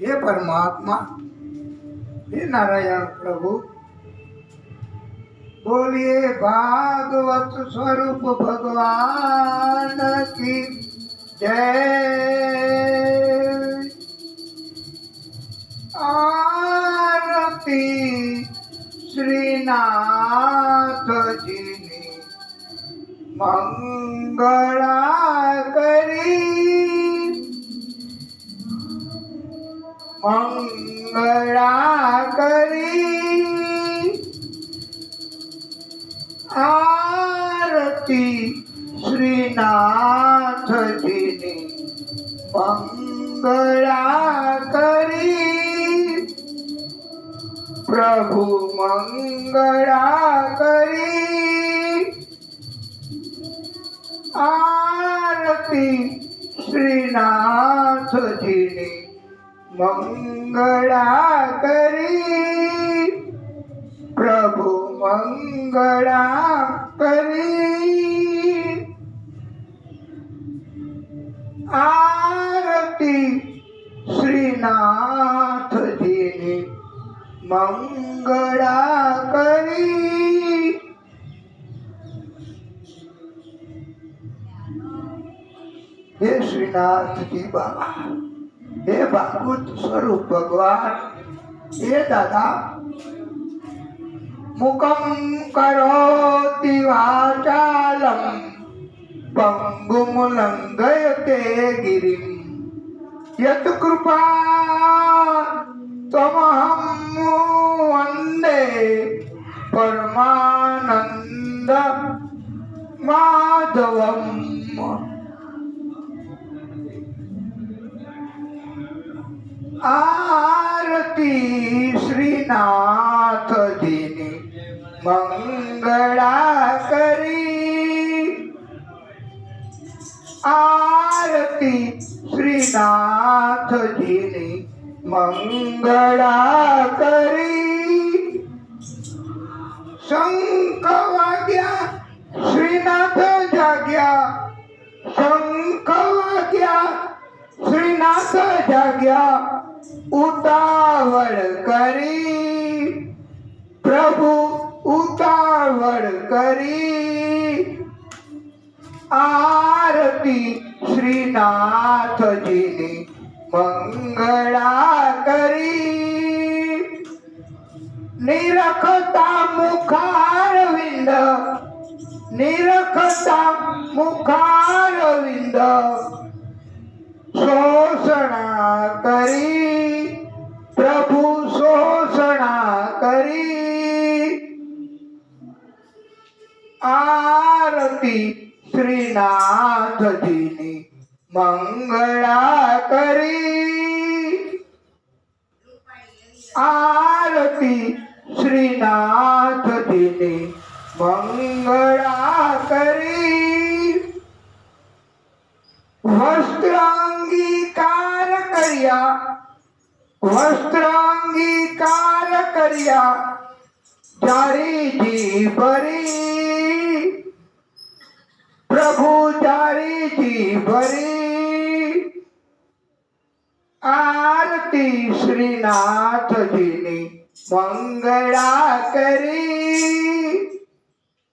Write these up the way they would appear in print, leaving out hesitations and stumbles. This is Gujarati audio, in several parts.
हे परमात्मा, हे नारायण प्रभु, बोलिए भागवत स्वरूप भगवान की जय। आरती श्रीनाथ जी ने मंगला करी, मंगला करी। आरती श्रीनाथ जी ने मंगला करी, प्रभु मंगला करी। आरती श्रीनाथ जी ने मंगला करी, प्रभु मंगला करी। आरती श्रीनाथ जी ने मंगला करी। हे श्रीनाथ जी बाबा, हे भागवत स्वरूप भगवान, हे दादा, मुखम करोति वाचालम पंगुम लंघयते गिरिम यत् कृपा तमहं वन्दे परमानंद माधवम। आरती श्रीनाथ जी ने मंगला करी। आरती श्रीनाथ जी ने मंगला करी। शंख वाग्या श्रीनाथ जाग्या, शंख वाग्या श्रीनाथ जाग्या। उतावळ करी, प्रभु उतावळ करी। आरती श्रीनाथ जी ने मंगला करी। निरखता मुखारविंद, निरखता मुखारविंद। शोषणा करी, प्रभु शोषणा करी। आरती श्रीनाथ जी ने मंगला करी। आरती श्रीनाथ जी ने मंगला करी। वस्त्रांगीकार करिया, वस्त्रांगीकार करिया। जारी जी बरी, प्रभु जारी जी बरी। आरती श्रीनाथ जी ने मंगला करी।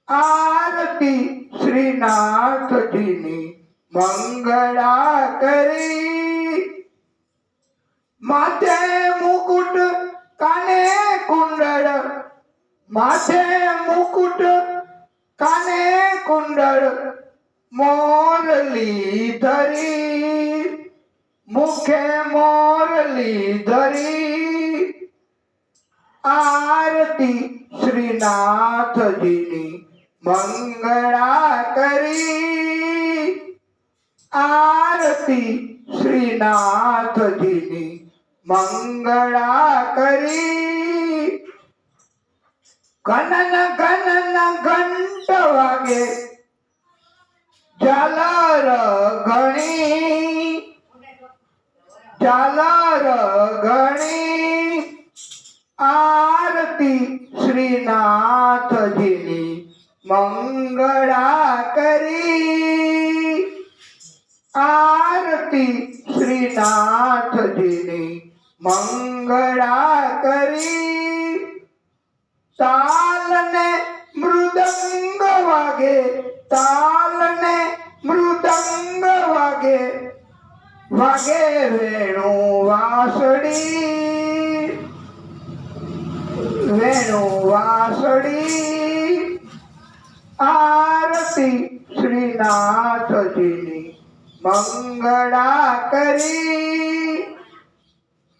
आरती श्रीनाथ जी ने मंगला करी। माथे मुकुट काने कुंडल, माथे मुकुट काने कुंडल। मोरली धरी, मुखे मोरली धरी। आरती श्रीनाथ जी ने मंगला करी। आरती श्रीनाथ जी ने मंगला करी। गणन गणन घंट वागे, झालर घणी, झालर घणी। आरती श्रीनाथ जी ने मंगला करी। आरती श्रीनाथ जी ने મંગળા કરી તાલ ને મૃદંગ વાગે, તાલ ને મૃદંગ વાગે, વાગે વેણુ વાસળી, વેણુ વાસળી, આરતી શ્રીનાથજીની મંગળા કરી,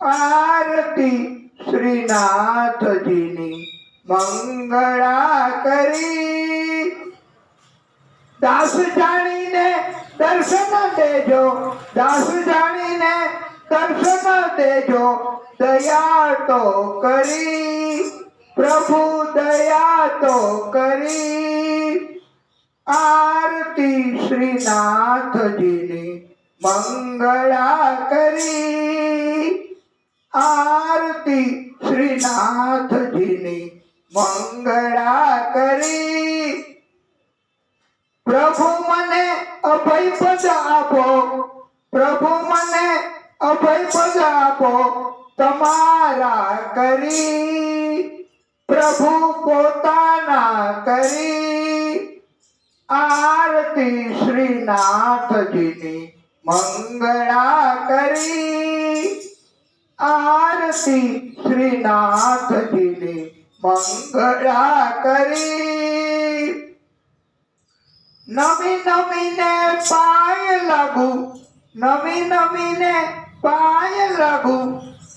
આરતી શ્રીનાથજીની મંગળા કરી. દાસ જાણીને દર્શન દેજો, દાસ જાણીને દર્શન દેજો, દયા તો કરી પ્રભુ, દયા તો કરી. આરતી શ્રીનાથજીની મંગળા કરી, આરતી શ્રીનાથજીની મંગળા કરી. પ્રભુ મને અભય પદ આપો, પ્રભુ મને અભય પદ આપો, તમારા કરી પ્રભુ પોતાના કરી. આરતી શ્રીનાથજીની મંગળા કરી, આરતી શ્રીનાથજીની મંગળા કરી. નમી નમીને પાય લાગુ, નમી નમીને પાય લાગુ,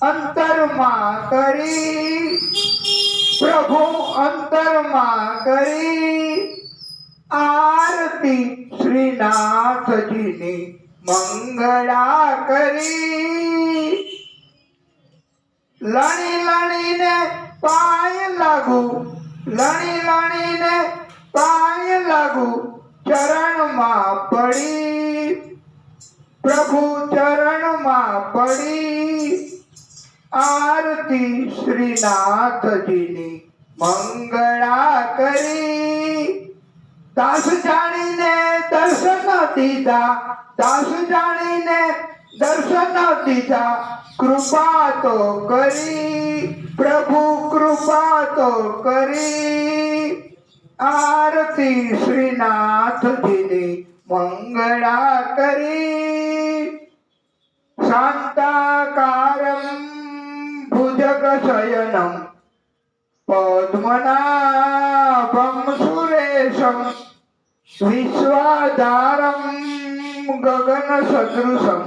અંતરમાં કરી પ્રભુ, અંતરમાં કરી. આરતી શ્રીનાથજીની મંગળા કરી. લણી લણીને પાય લાગુ, લણી લણીને પાય લાગુ, ચરણમાં પડી પ્રભુ, ચરણમાં પડી. આરતી શ્રીનાથજીની મંગળા કરી. દાસ જાણીને દર્શન દીધા, દાસ જાણીને દર્શન દીધા, કૃપા તો કરી પ્રભુ, કૃપા તો કરી. આરતી શ્રીનાથજીની મંગળા કરી. શાંતાકારમ ભુજગ શયનમ પદ્મનાભમ સુરેશમ વિશ્વાધારમ ગગન સદૃશમ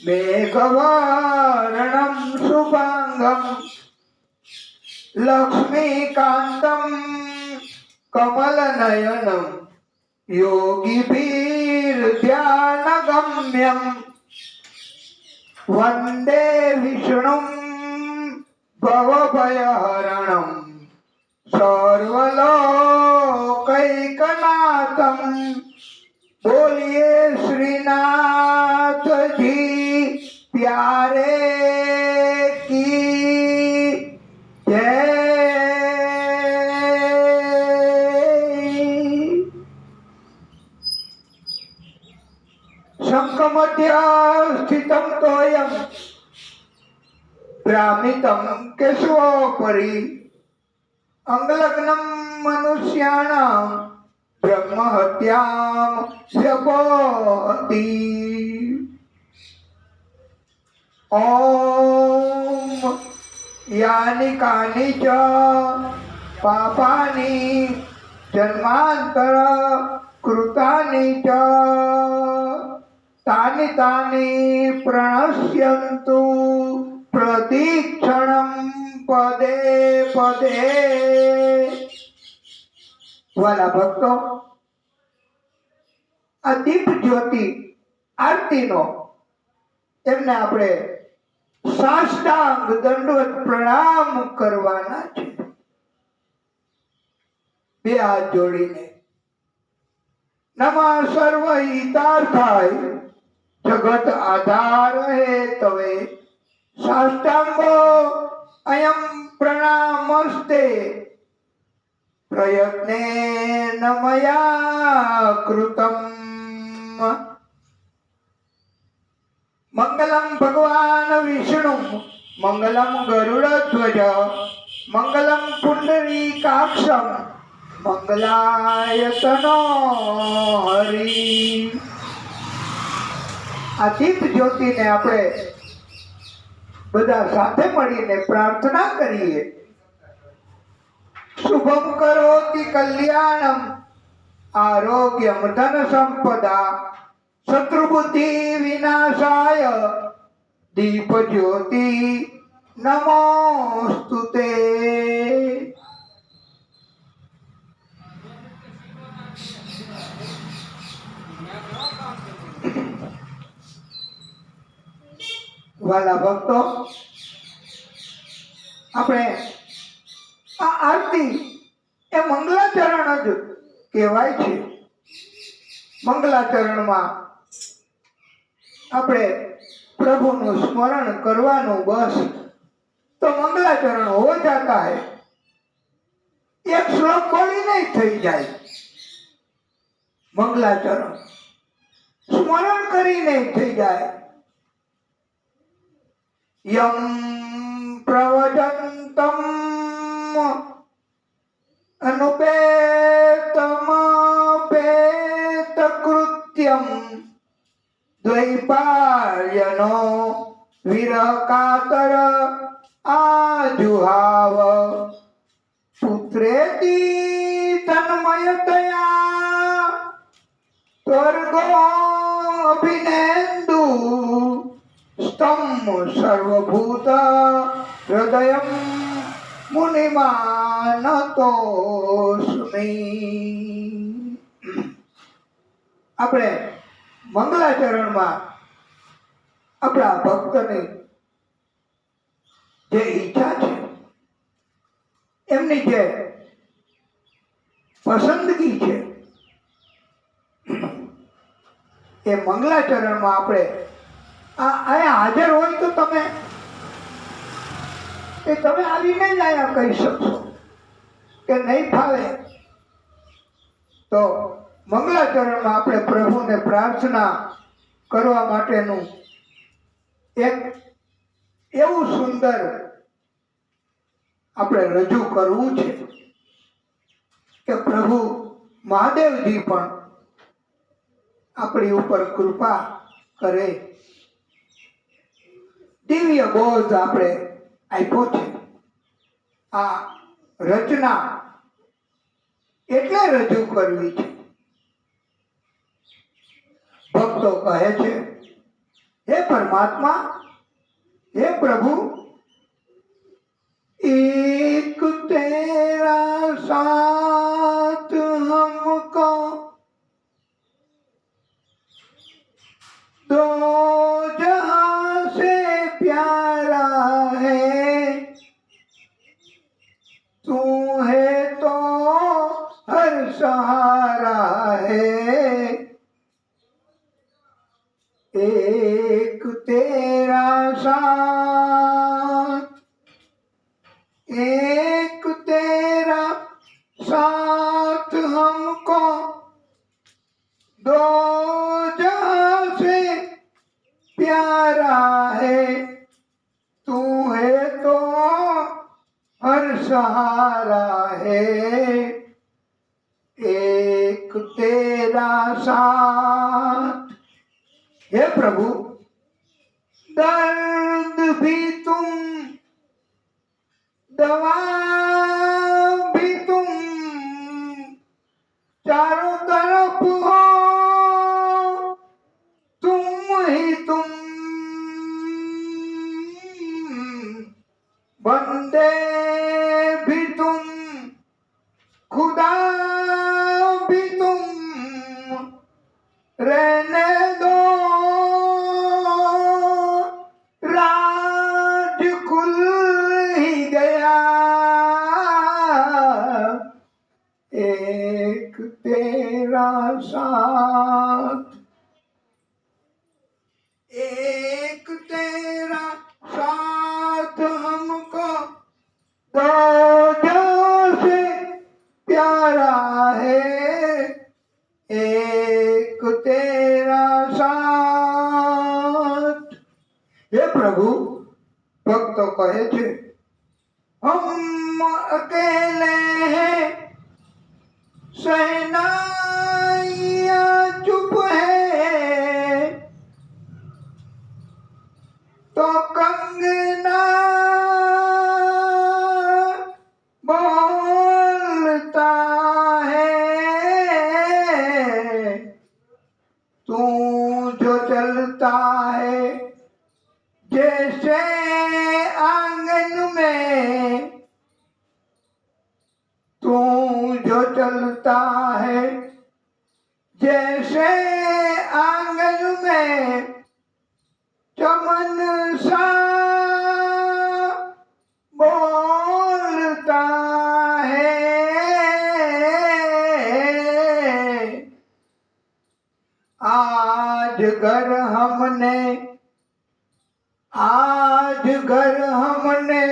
મેઘવર્ણમ શુભાંગમ લક્ષ્મીકાંતમ કમલનયનમ યોગીભીર્ધ્યાનગમ્યમ વંદે વિષ્ણુમ ભવભયહરણમ સર્વલોકૈકનાથમ. બોલીએ શ્રીનાથજી પ્યારે કી જય. શંખમધ્ય સ્થિતમ તોયમ ભ્રામિતમ કેશવોપરી અંગલગ્નમ મનુષ્યાણામ બ્રહ્મહત્યામ સ્યપોતિ. ઓમ યાનિ કાનિ ચ પાપાની જન્માંતર કૃતાની ચ તાની તાની પ્રણશ્યંતુ પ્રતિક્ષણમ પદે પદે. વાલા ભક્તો, આ દીપ જ્યોતિ આરતીનો એમને આપણે સાષ્ટાંગ દંડવત પ્રણામ કરવાના છે. બે હાથ જોડીને નમઃ સર્વ હિતાર્થાય જગત આધાર હે તવે સાષ્ટાંગો અયમ પ્રણામસ્તે પ્રયત્નેન મયા કૃતમ. મંગલમ ભગવાન વિષ્ણુ મંગલમ ગરુડધ્વજ મંગલમ પુંડરીકાક્ષમ મંગલાય તનો હરિ. આ દીપ જ્યોતિને આપણે બધા સાથે મળીને પ્રાર્થના કરીએ. શુભમ કરોતિ કલ્યાણમ આરોગ્યમ ધન સંપદા શત્રુબુદ્ધિ વિનાશાય દીપ જ્યોતિ નમોસ્તુતે. વાલા ભક્તો, આપણે આ આરતી એ મંગલાચરણ જ કહેવાય છે. મંગલાચરણમાં આપણે પ્રભુનું સ્મરણ કરવાનું, બસ તો મંગલાચરણ હો જાતા હૈ. એક શ્લોક બોલીને થઈ જાય. મંગલાચરણ સ્મરણ કરીને થઈ જાય. યમ પ્રવજંતમ અનુપેતમ પેત કૃત્યમ દ્વૈપાયનો વિરહ કાતર આજુહાવ પુત્રેતી તન્મયતયા સ્વર્ગો અભિનેન્દુ સ્તમ સર્વભૂત હૃદયમ મુનિમાનતોસ્મિ. આપણે મંગલાચરણમાં આપણા ભક્તની જે ઈચ્છા છે, એમની જે પસંદગી છે, એ મંગલાચરણમાં આપણે અહીંયા હાજર હોય તો તમે આવીને જ અહીંયા કહી શકશો. કે નહીં ફાવે તો મંગલાચરણમાં આપણે પ્રભુને પ્રાર્થના કરવા માટેનું એક એવું સુંદર આપણે રજૂ કરવું છે કે પ્રભુ મહાદેવજી પણ આપણી ઉપર કૃપા કરે. દિવ્ય બોધ આપણે આપ્યો છે. આ રચના એટલે રજૂ કરવી છે. ભક્તો કહે છે, હે પરમાત્મા, હે પ્રભુ, એક તેરા સાથ હમકો दो जहां से प्यारा है, तू है तो हर सहारा है, एक तेरा साथ, एक तेरा साथ हमको दो प्यारा है, तू है तो हर सहारा है, एक तेरा साथ. हे प्रभु, दर्द भी तुम, दवा भी तुम, चारों तरफ हो तुम, बंदे भी तुम, खुदा भी तुम, रहने दो राज खुल ही गया, एक तेरा साथ, एक तेरा साथ हमको કહે છે, હમ અકેલે હૈ सहनाइयाँ चुप है तो कंगना बोलता है तू जो चलता है जैसे आंगन में तू जो चलता है जैसे आंगन में चमन सा बोलता है। आज घर हमने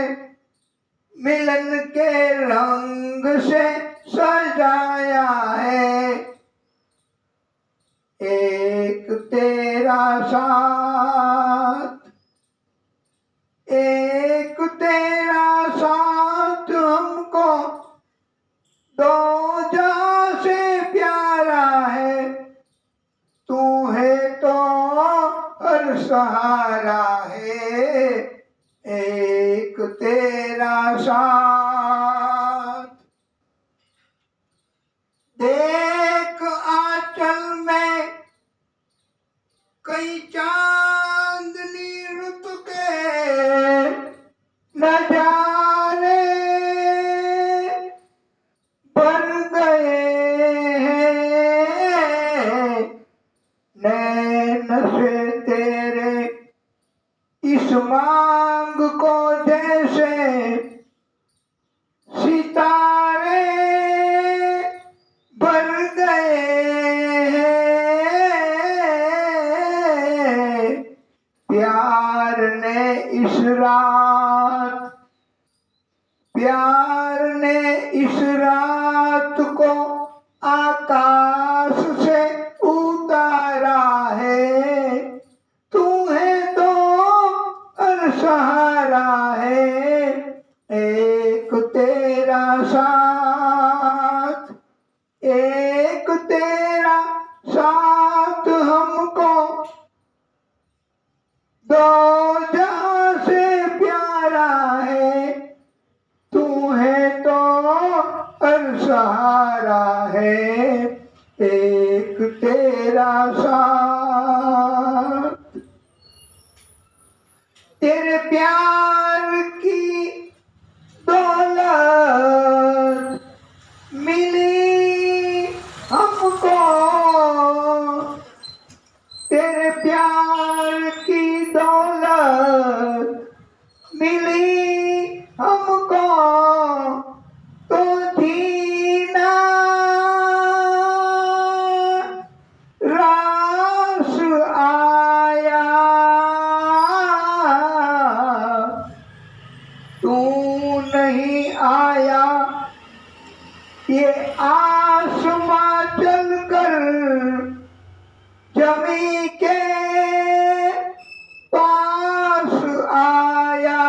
मिलन के रंग से सजाया है। एक तेरा साथ हमको दो जहां से प्यारा है। तू है तो हर सहारा है। एक तेरा साथ देख आंचल में कई चांदनी रुत के नजारे बन गए हैं। नैन से तेरे इस मांग को जैसे सितारे बन गए हैं। प्यार ने इस रात को आकाश से उतारा है। तू है तो हर सहारा है। एक तेरा साथ हमको दो जहां से प्यारा है। तू है तो हर सहारा है। एक तेरा साथ तेरे प्यार की दौलत मिली हमको। तेरे प्यार की दौलत मिली हमको तो जीना रास आया। तू नहीं आया ये आसमां चलकर जमी के पास आया।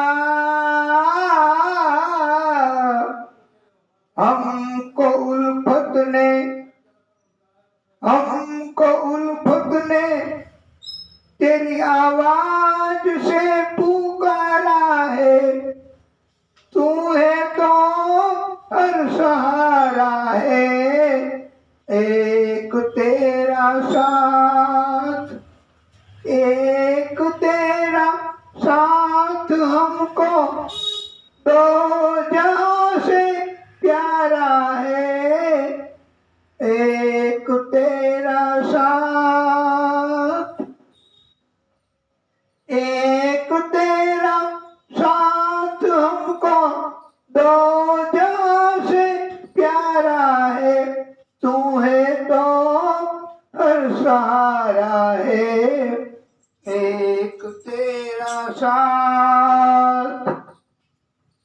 हमको उल्फत ने तेरी आवाज से पुकारा है। तू है तो हर सहारा है। एक तेरा साथ हमको दो जहां से प्यारा है। एक तेरा साथ हमको दो जहां से प्यारा है। तू है तो हर सहारा है। एक तेरा साथ।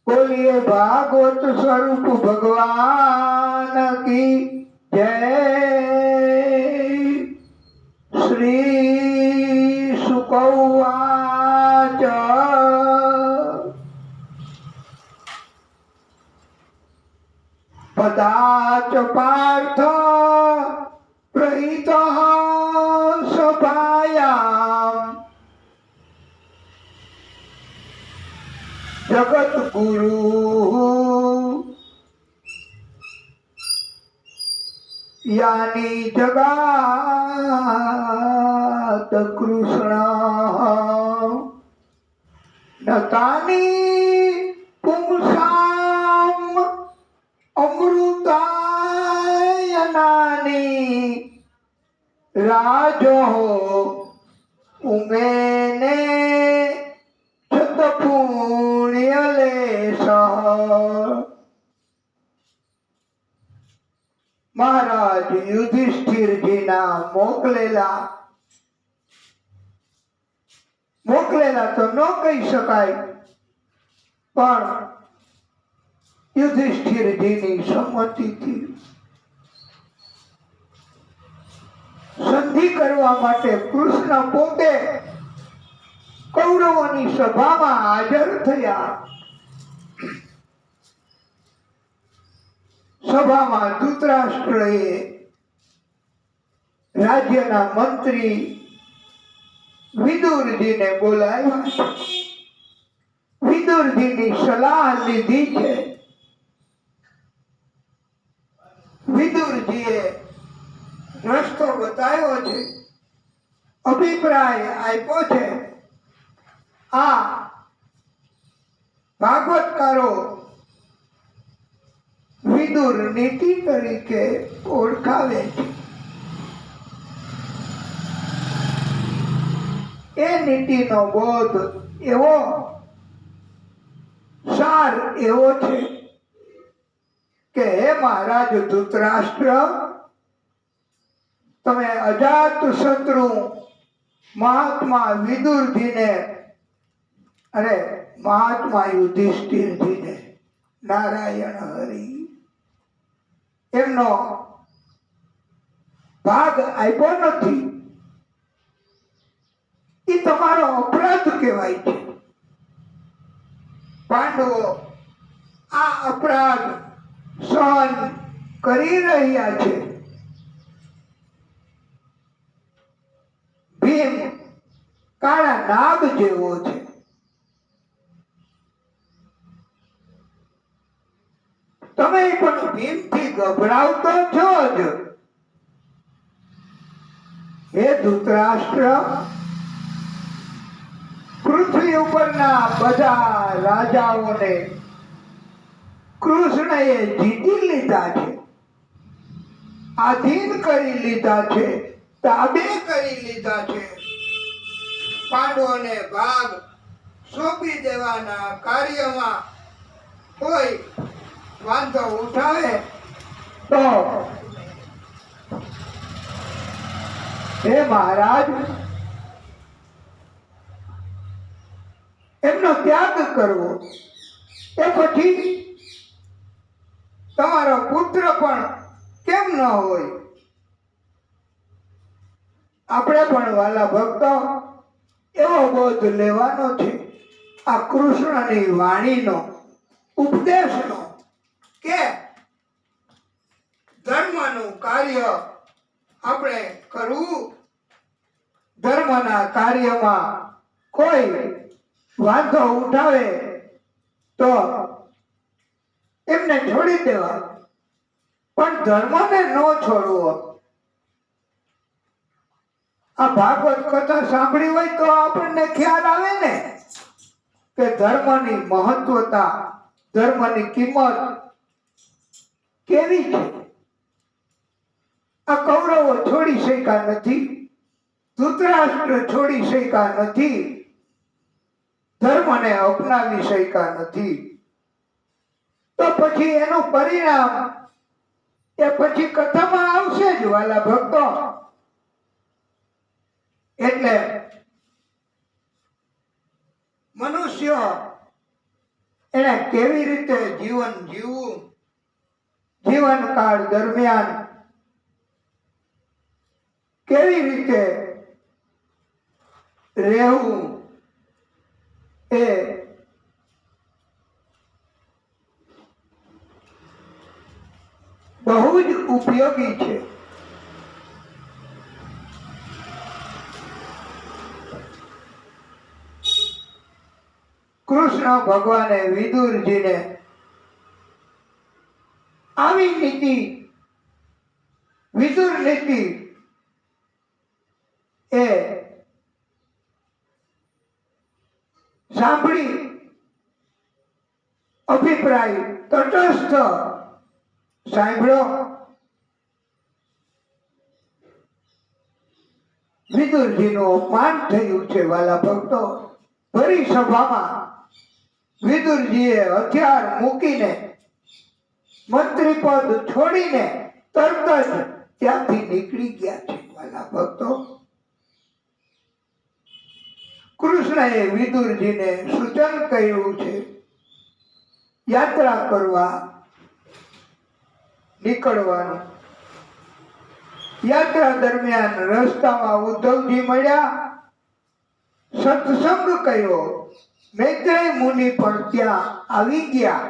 बोलिए भागवत स्वरूप भगवान की जय। श्री शुक उवाच પદાચ પાર્થ પ્રહિત સભાયામ જગત ગુરુ યાની જગાત કૃષ્ણ નતાની પુંસામ અમૃતાયનાની રાજો ઉમેને પુણ્ય લેશ મહારાજ યુધિષ્ઠિરજીના મોકલેલા તો ન કહી શકાય, પણ યુધિષ્ઠિરજીની સંમતિથી સંધિ કરવા માટે કૃષ્ણ પોતે કૌરવોની સભામાં હાજર થયા. સભામાં ધૃતરાષ્ટ્રએ રાજ્યના મંત્રી વિદુરજીને બોલાવ્યા. વિદુરજીની સલાહ લીધી છે. વિદુરજીએ રસ્તો બતાવ્યો છે, અભિપ્રાય આપ્યો છે. આ ભાગવતકારો વિદુર નીતિ તરીકે ઓળખાવે છે. એ નીતિનો બોધ એવો સાર એવો છે કે હે મહારાજ ધૃતરાષ્ટ્ર, તમે અજાત શત્રુ મહાત્મા વિદુરજીને અને મહાત્મા યુધિષ્ઠિરજીને નારાયણ હરિ એમનો ભાગ આપ્યો નથી. એ તમારો અપરાધ કહેવાય છે. પાંડવો આ અપરાધ સહન કરી રહ્યા છે. ભીમ કાળા નાગ જેવો છે. તમે પણ ભીમથી ગભરાવતો છો જ. હે ધૃતરાષ્ટ્ર, પૃથ્વી ઉપરના બધા રાજાઓને કૃષ્ણએ જીતી લીધા છે, આધીન કરી લીધા છે, તાબે કરી લીધા છે. પાંડવોને ભાગ સોંપી દેવાના કાર્યમાં કોઈ વાંધો ઉઠાવે તો હે મહારાજ, એમનો ત્યાગ કરવો. એ પછી તમારો પુત્ર પણ કેમ ન હોય? આપણે પણ વાલા ભક્તો એવો બોધ લેવાનો છે આ કૃષ્ણની વાણીનો, ઉપદેશનો, કે ધર્મનું કાર્ય આપણે કરવું. ધર્મના કાર્યમાં કોઈ વાંધો ઉઠાવે તો એમને છોડી દેવા, પણ ધર્મને ન છોડવો. આ ભાગવત કથા સાંભળી હોય તો આપણને ખ્યાલ આવે ને કે ધર્મની મહત્વતા, ધર્મની કિંમત કેવી છે. આ કૌરવો છોડી શક્યા નથી, ધૃતરાષ્ટ્ર છોડી શક્યા નથી, ધર્મને અપનાવી શક્યા નથી. તો પછી એનું પરિણામ એ પછી કથામાં આવશે જ વાલા ભક્તો. એટલે મનુષ્ય એને કેવી રીતે જીવન જીવવું, જીવનકાળ દરમિયાન કેવી રીતે રહેવું, એ બહુ જ ઉપયોગી છે. કૃષ્ણ ભગવાને વિદુરજીને આવી નીતિ, વિદુર નીતિ એ સાંભળી અભિપ્રાય તટસ્થ સાંભળ્યો. વિદુરજીનું અપમાન થયું છે વાલા ભક્તો. ભરી સભામાં વિદુરજીએ હથિયાર મૂકીને મંત્રી પદ છોડીને તરત જ ત્યાંથી નીકળી ગયા છે વાલા ભક્તો. કૃષ્ણએ વિદુરજીને સૂચન કર્યું છે યાત્રા કરવા નીકળવાનું. યાત્રા દરમિયાન રસ્તામાં ઉદ્ધવજી મળ્યા, સત્સંગ કર્યો. મૈત્રેય મુનિ પણ ત્યાં આવી ગયા.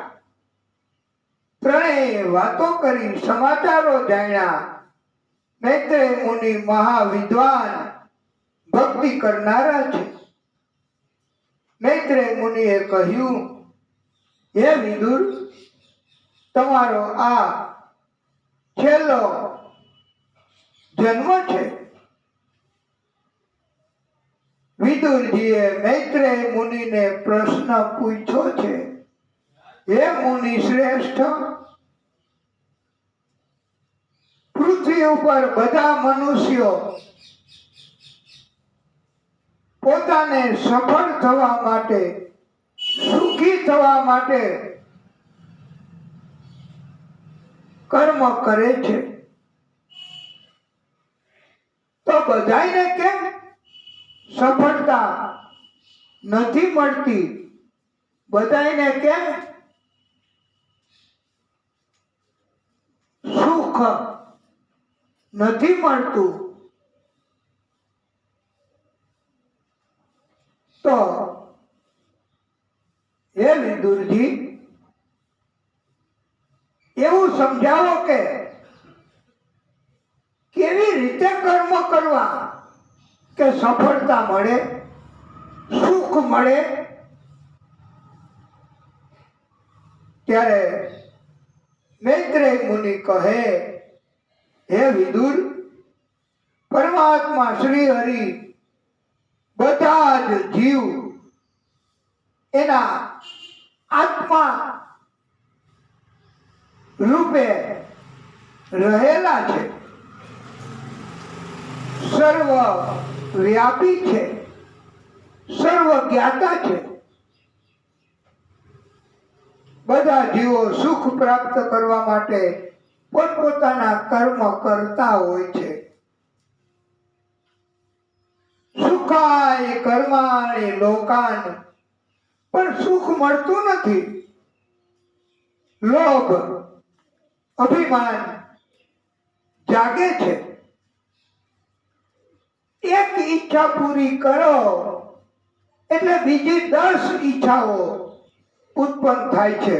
ત્રણેય વાતો કરી, સમાચારો જાણ્યા. મૈત્રેય મુનિ મહાવિદ્વાન ભક્તિ કરનારા છે. મૈત્રેય મુનિએ કહ્યું, હે વિદુર, તમારો આ છેલ્લો જન્મ છે. વિદુરજીએ મૈત્રેય મુનિને પ્રશ્ન પૂછ્યો છે, હે મુનિ શ્રેષ્ઠ, પૃથ્વી ઉપર બધા મનુષ્યો પોતાને સફળ થવા માટે, સુખી થવા માટે કર્મ કરે છે. તો બધાને કેમ સફળતા નથી મળતી? બધાને કેમ સુખ નથી મળતું? તો હે વિદુરજી, એવું સમજાવો કે કેવી રીતે કર્મ કરવા કે સફળતા મળે, સુખ મળે. ત્યારે મૈત્રેય મુનિ કહે, હે વિદુર, પરમાત્મા શ્રી હરિ બધા જ જીવ એના આત્મા રૂપે રહેલા છે, સર્વ વ્યાપી છે, સર્વ જ્ઞાતા છે. બધા જીવો સુખ પ્રાપ્ત કરવા માટે પોતપોતાના કર્મ કરતા હોય છે. સુખાય કર્માણિ લોકાન, પણ સુખ મળતું નથી. લોભ, અભિમાન જાગે છે. એક ઈચ્છા પૂરી કરો એટલે બીજી 10 ઈચ્છાઓ ઉત્પન્ન થાય છે,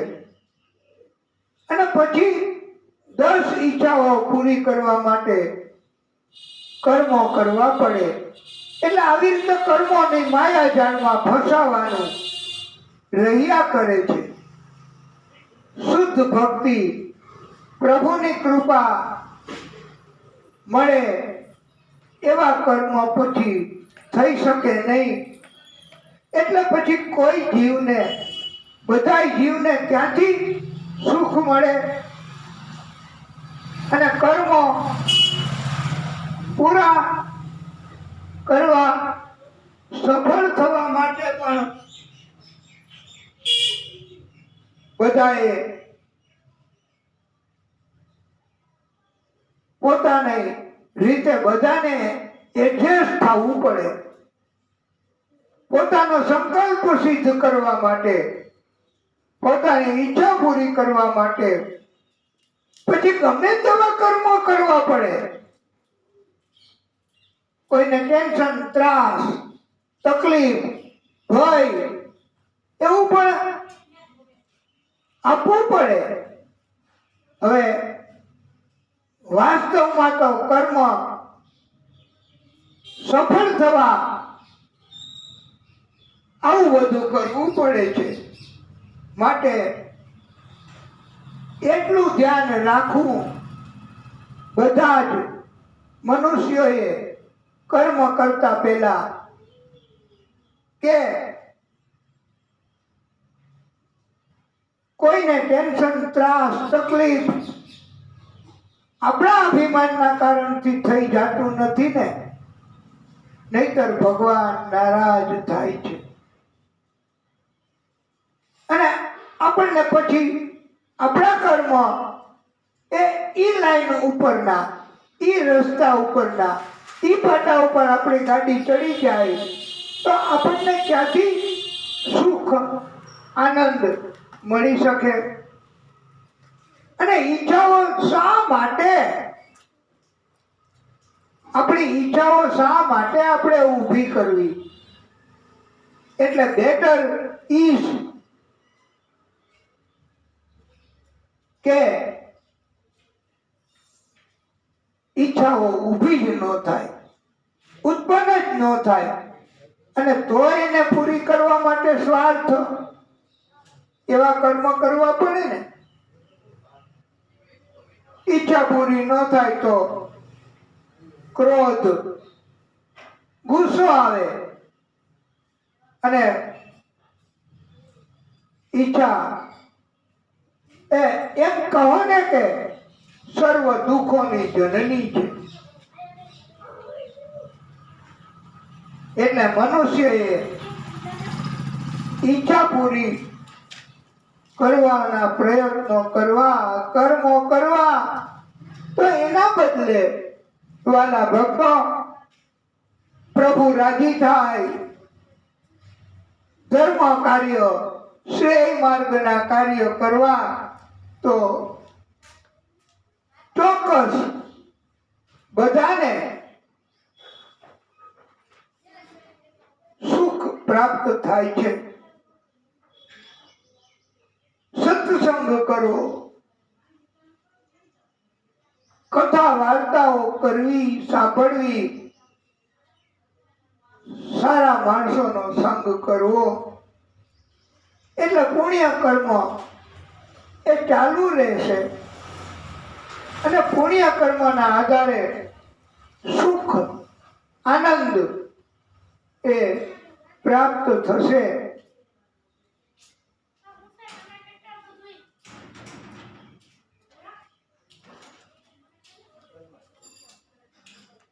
અને પછી 10 ઈચ્છાઓ પૂરી કરવા માટે કર્મો કરવા પડે. એટલે આવી રીતે કર્મોની માયા જાળમાં ફસાવાનું રહ્યા કરે છે. શુદ્ધ ભક્તિ, પ્રભુની કૃપા મળે એવા કર્મ પછી થઈ શકે નહીં. એટલે પછી કોઈ જીવને, બધા જીવને ક્યાંથી સુખ મળે? અને કર્મો પૂરા કરવા, સફળ થવા માટે પણ બધાએ પોતાની રીતે બધાને એડજસ્ટ થવું પડે. પોતાનો સંકલ્પ સિદ્ધ કરવા માટે, પોતાની ઈચ્છા પૂરી કરવા માટે પછી ગમે તેવા કર્મો કરવા પડે. કોઈને ટેન્શન, ત્રાસ, તકલીફ, ભય એવું પણ આપવું પડે. હવે વાસ્તવમાં તો કર્મ સફળ થવા આવું બધું કરવું પડે છે. માટે એટલું ધ્યાન રાખવું બધા જ મનુષ્યોએ કર્મ કરતા પહેલા કે કોઈને ટેન્શન, ત્રાસ, તકલીફ આપણા અભિમાનના કારણથી થઈ જાતું નથી ને, નહીતર ભગવાન નારાજ થાય છે અને આપણને પછી આપણા કર્મ એ લાઈન ઉપરના, રસ્તા ઉપરના, પાટા ઉપર આપણી ગાડી ચડી જાય તો આપણને ક્યાંથી સુખ, આનંદ મળી શકે? અને ઈચ્છાઓ શા માટે, આપણી ઈચ્છાઓ શા માટે આપણે ઊભી કરવી? એટલે બેટર ઇઝ કે ઈચ્છાઓ ઊભી જ ન થાય, ઉત્પન્ન જ ન થાય, અને તો એને પૂરી કરવા માટે સ્વાર્થ એવા કર્મ કરવા પડે ને. ઈચ્છા પૂરી ન થાય તો ક્રોધ, ગુસ્સો આવે અને ઈચ્છા એમ કહો ને કે સર્વ દુઃખોની જનની છે. એટલે મનુષ્યએ ઈચ્છા પૂરી કરવાના પ્રયત્નો કરવા, કર્મો કરવા, તો એના બદલે વાલા ભક્તો પ્રભુ રાજી થાય, ધર્મ કાર્ય, શ્રેય માર્ગના કાર્ય કરવા તો ચોક્કસ બધાને સુખ પ્રાપ્ત થાય છે. સત્સંગ કરો, કથા વાર્તાઓ કરવી, સાંભળવી, સારા માણસોનો સંગ કરવો, એટલે પુણ્ય કર્મ એ ચાલુ રહેશે અને પુણ્ય કર્મના આધારે સુખ, આનંદ એ પ્રાપ્ત થશે.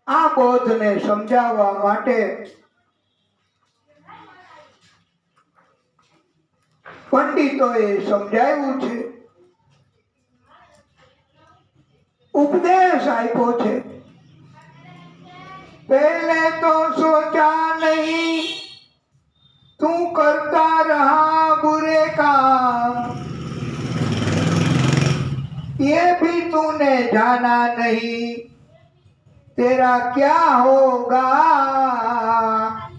આ બોધને સમજાવવા માટે પંડિતોએ સમજાવ્યું છે, ઉપદેશ આપ્યો છે. पहले तो सोचा नहीं तू करता रहा बुरे काम, ये भी तूने जाना नहीं तेरा क्या होगा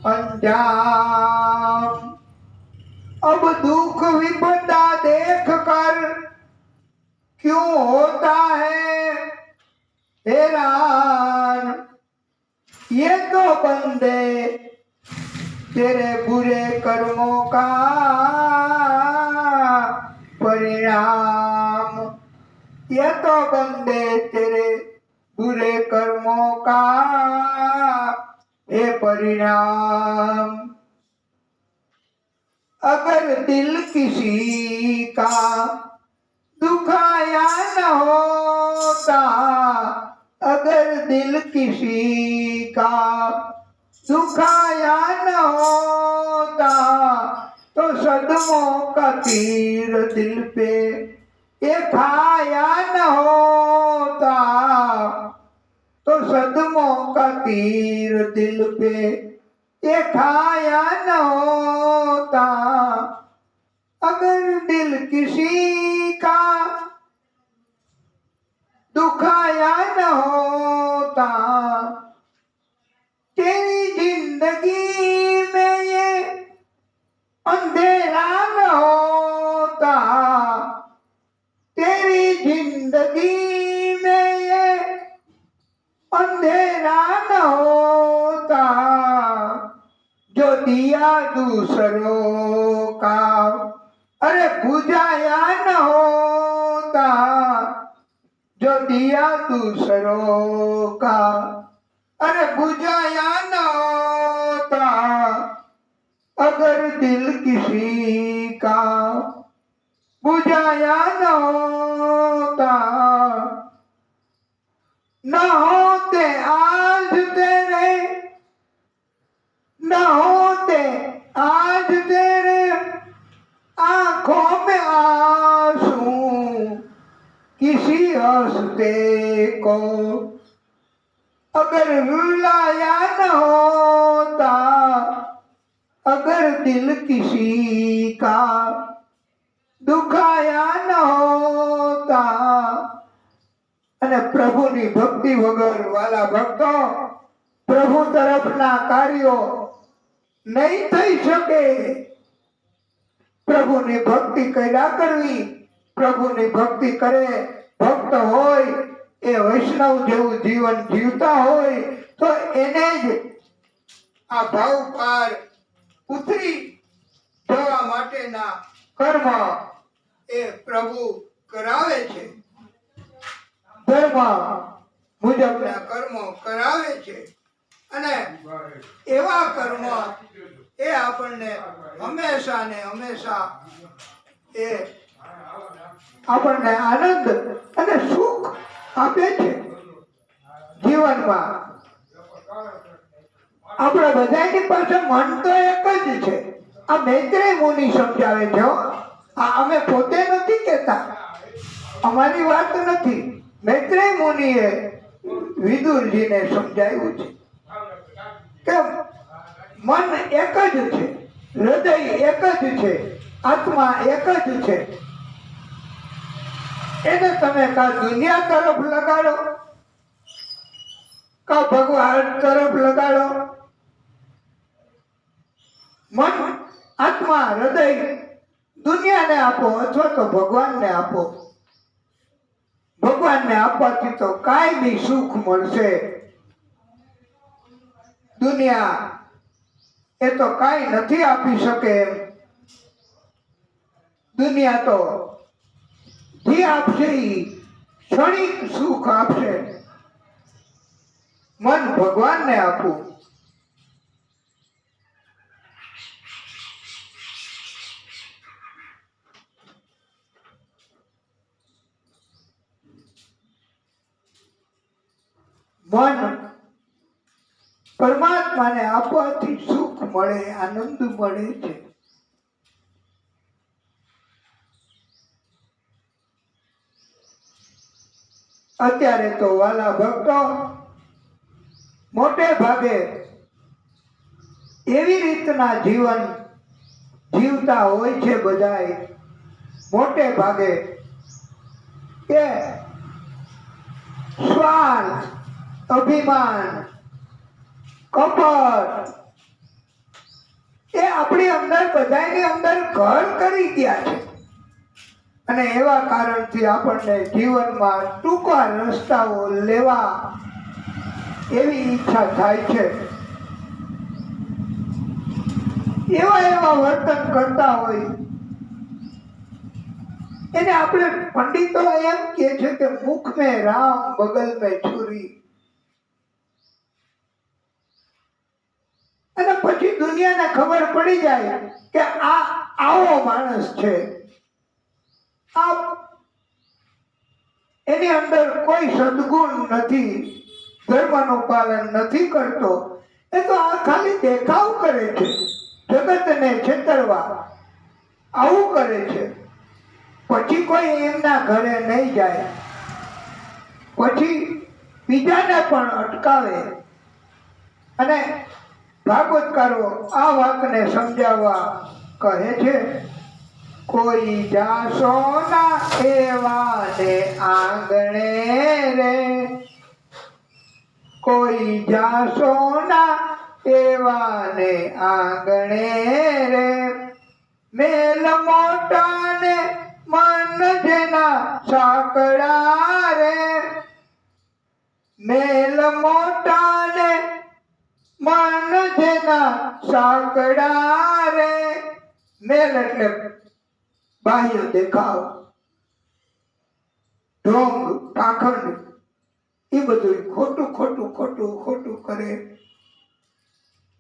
अंजाम। अब दुख विपदा देख कर क्यों होता है हैरान, ये तो बंदे तेरे बुरे कर्मों का परिणाम, ये तो बंदे तेरे बुरे कर्मों का ये परिणाम। अगर दिल किसी का दुखाया न होता, अगर दिल किसी का दुखाया न होता तो सदमों का तीर दिल पे ये खाया न होता, तो सदमों का तीर दिल पे ये खाया न होता। अगर दिल किसी का दुखाया न होता तेरी जिंदगी में ये अंधेरा न होता, तेरी जिंदगी में ये दूसरों का, अरे बुझाया न होता जो दिया दूसरों का, अरे बुझाया न होता अगर दिल किसी का, बुझाया न होता। न होते आज तेरे, न होते आज तेरे आंखों में आंसू किसी हंसते को, अगर रुलाया न होता अगर दिल किसी का, दुखाया न होता। અને પ્રભુની ભક્તિ વગર વાલા ભક્તો પ્રભુ તરફના કાર્યો નહીં થઈ શકે। પ્રભુની ભક્તિ કર્યા કરવી, પ્રભુની ભક્તિ કરે ભક્ત હોય એ વૈષ્ણવ જેવું જીવન જીવતા હોય તો એને જ આ ભાવ પાર ઉતરી જવા માટેના કર્મ એ પ્રભુ કરાવે છે। ધર્મ મુજબના કર્મો કરાવે છે અને એવા કર્મ એ આપણને હંમેશા ને હંમેશા એ આપણને આનંદ અને સુખ આપે છે જીવનમાં। આપણા બધાની પાસે મન તો એક જ છે। આ મૈત્રેય મુનિ સમજાવે છે હો। આ અમે પોતે નથી કહેતા, અમારી વાત નથી। મૈત્રેય મુનિએ વિદુરજીને સમજાવ્યું છે કે મન એક જ છે, હૃદય એક જ છે, આત્મા એક જ છે। એને તમે કા દુનિયા તરફ લગાડો કા ભગવાન તરફ લગાડો। મન, આત્મા, હૃદય દુનિયાને આપો અથવા તો ભગવાનને આપો। ભગવાનને આપવાથી તો કાયમી સુખ મળશે। દુનિયા એ તો કાંઈ નથી આપી શકે એમ। દુનિયા તો જે આપશે એ ક્ષણિક સુખ આપશે। મન ભગવાનને આપવું। મન પરમાત્માને આપવાથી સુખ મળે, આનંદ મળે છે। અત્યારે તો વાલા ભક્તો મોટે ભાગે એવી રીતના જીવન જીવતા હોય છે બધાય, મોટે ભાગે કે સ્વાર્થ, અભિમાન, કપટ એ આપણી અંદર બધાની અંદર ઘર કરી ગયા છે અને એવા કારણથી આપણને જીવનમાં ટૂંકા રસ્તાઓ લેવા એવી ઈચ્છા થાય છે। એવા વર્તન કરતા હોય એને આપણે પંડિતો એમ કહે છે કે મુખ મેં રામ બગલ મેં છુરી। અને પછી દુનિયાને ખબર પડી જાય કે આ આવો માણસ છે, આ એની અંદર કોઈ સદગુણ નથી, ધર્મનું પાલન નથી કરતો, એ તો આ ખાલી દેખાવ કરે છે, જગતને છેતરવા આવું કરે છે। પછી કોઈ એમના ઘરે નહીં જાય, પછી બીજાને પણ અટકાવે। અને ભાગવતકારો આ વાતને સમજાવવા કહે છે, કોઈ જાસો ના એવા ને આંગણે રે, કોઈ જાસો ના એવા ને આંગણે રે, મેલ મોટા ને મન જેના સાંકળા રે, મેલ મોટા ને મન જેના સાંકડા રે. મેલ એટલે બાહ્ય દેખાવ, ઢોંગ પાખંડ, એ બધું ખોટું ખોટું ખોટું ખોટું કરે.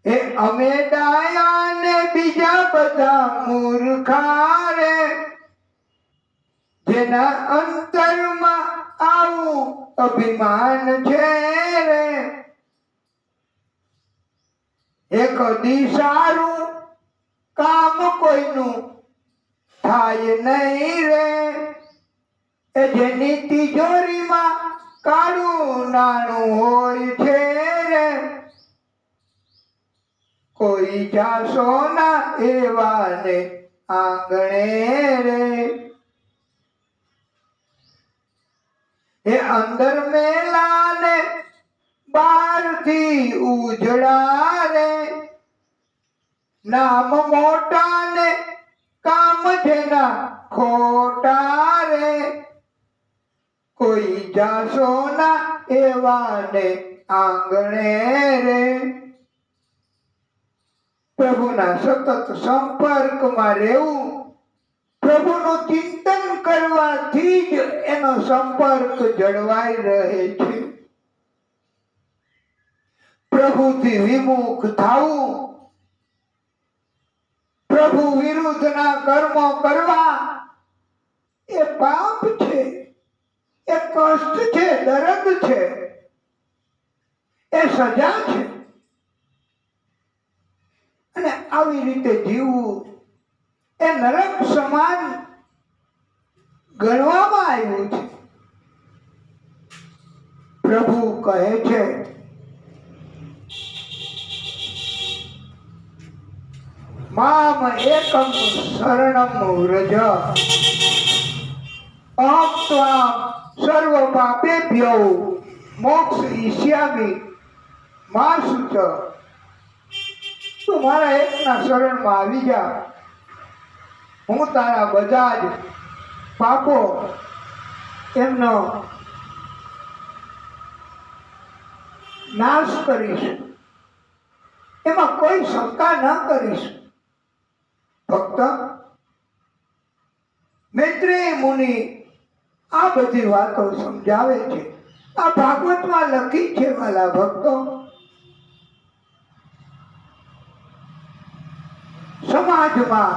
એ અમે ડાયા ને બીજા બધા મૂર્ખા રે. જેના અંતરમાં આવું અભિમાન છે રે. એક દિશારું કામ કોઈનું થાય નહીં રે. એ જેની તિજોરીમાં કાળું નાણું હોય છે રે. કોઈ જાશો ના એવાને આંગણે રે. એ અંદર મેલા ને બહારથી ઉજળા રે. નામ મોટા ને કામ જેના ખોટા રે. કોઈ જાશો ના એવાને આંગણે રે. પ્રભુના સતત સંપર્કમાં રહેવું, પ્રભુનું ચિંતન કરવાથી જ એનો સંપર્ક જળવાઈ રહે છે. પ્રભુથી વિમુખ થવું, પ્રભુ વિરુદ્ધના કર્મો કરવા એ પાપ છે, એ કષ્ટ છે, દર્દ છે, એ સજા છે. અને આવી રીતે જીવવું એ નરક સમાન ગણવામાં આવ્યું છે. પ્રભુ કહે છે, મામ એકમ શરણમ વ્રજ અહં ત્વામ સર્વ પાપેભ્યો મોક્ષયિષ્યામિ મા શુચ. તું મારા એકના શરણમાં આવી જા, હું તારા બધા જ પાપો એમનો નાશ કરીશ, એમાં કોઈ શંકા ન કરીશ. ભક્ત મૈત્રેય મુનિ આ બધી વાતો સમજાવે છે. આ ભાગવતમાં લખી છે વાલા ભક્તો. સમાજમાં